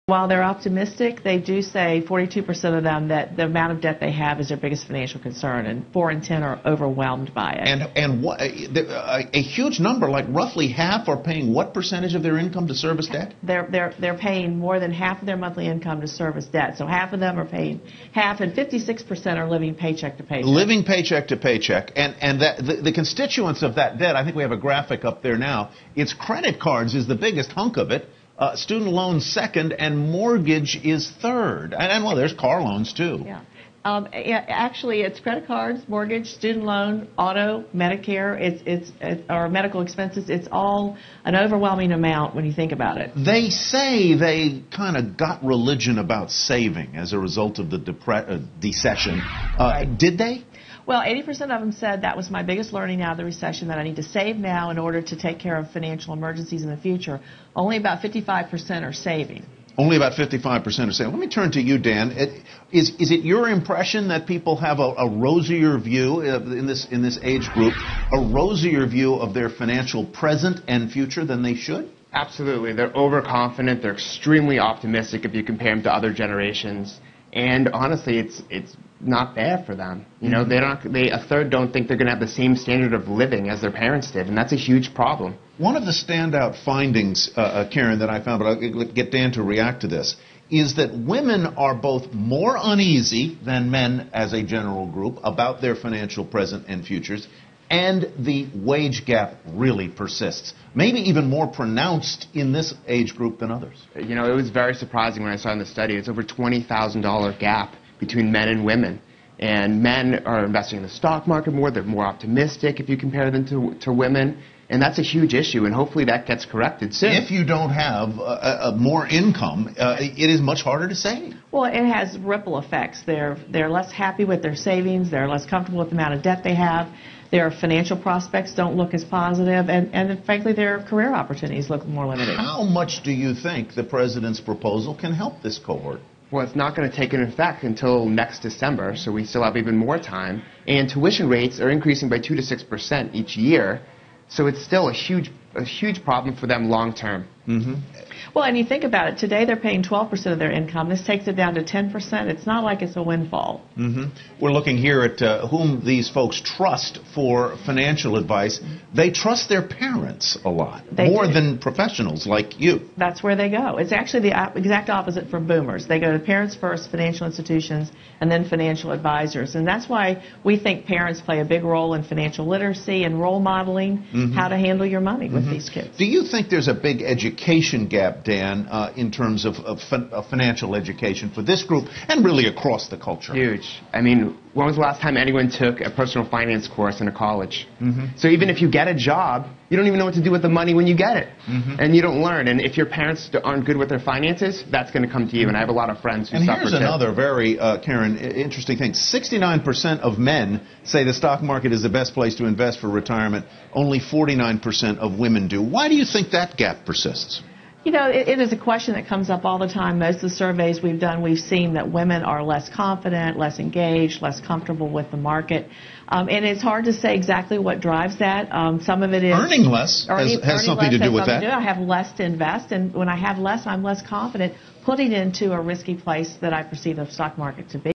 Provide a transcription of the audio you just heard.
While they're optimistic, they do say 42% of them that the amount of debt they have is their biggest financial concern, and 4 in 10 are overwhelmed by it. And what, a huge number, like roughly half, are paying what percentage of their income to service debt? They're paying more than half of their monthly income to service debt. So half of them are paying half, and 56% are living paycheck to paycheck. Living paycheck to paycheck, and that the constituents of that debt. I think we have a graphic up there now. It's credit cards is the biggest hunk of it. Student loans second, and mortgage is third. And well, there's car loans too. Yeah. Actually, it's credit cards, mortgage, student loan, auto, Medicare, or medical expenses. It's all an overwhelming amount when you think about it. They say they kind of got religion about saving as a result of the recession. Right. Did they? Well, 80% of them said that was my biggest learning out of the recession, that I need to save now in order to take care of financial emergencies in the future. Only about 55% are saving. Only about 55% are saving. Let me turn to you, Dan. Is it your impression that people have a rosier view in this age group, a rosier view of their financial present and future than they should? Absolutely. They're overconfident. They're extremely optimistic if you compare them to other generations. And honestly, it's not bad for them. You know, a third don't think they're going to have the same standard of living as their parents did, and that's a huge problem. One of the standout findings, Karen, that I found, but I'll get Dan to react to this, is that women are both more uneasy than men as a general group about their financial present and futures, and the wage gap really persists. Maybe even more pronounced in this age group than others. You know, it was very surprising when I saw in the study. It's over $20,000 gap between men and women. And men are investing in the stock market more. They're more optimistic if you compare them to women. And that's a huge issue, and hopefully that gets corrected soon. If you don't have more income, it is much harder to save. Well, it has ripple effects. They're less happy with their savings. They're less comfortable with the amount of debt they have. Their financial prospects don't look as positive, and frankly, their career opportunities look more limited. How much do you think the president's proposal can help this cohort? Well, it's not going to take an effect until next December, so we still have even more time. And tuition rates are increasing by 2 to 6% each year, so it's still a huge problem for them long term. Mm-hmm. Well, and you think about it. Today they're paying 12% of their income. This takes it down to 10%. It's not like it's a windfall. Mm-hmm. We're looking here at whom these folks trust for financial advice. They trust their parents a lot, more than professionals like you. That's where they go. It's actually the exact opposite from boomers. They go to parents first, financial institutions, and then financial advisors. And that's why we think parents play a big role in financial literacy and role modeling how to handle your money with these kids. Do you think there's a big education gap, Dan, in terms of financial education for this group and really across the culture? Huge. I mean, when was the last time anyone took a personal finance course in a college? So even if you get a job, you don't even know what to do with the money when you get it. And you don't learn. And if your parents aren't good with their finances, that's going to come to you. And I have a lot of friends who suffer. And here's another very, Karen, interesting thing. 69% of men say the stock market is the best place to invest for retirement. Only 49% of women do. Why do you think that gap persists? You know, it is a question that comes up all the time. Most of the surveys we've done, we've seen that women are less confident, less engaged, less comfortable with the market. And it's hard to say exactly what drives that. Some of it is... Earning less has something to do with that. I have less to invest, and when I have less, I'm less confident putting into a risky place that I perceive the stock market to be.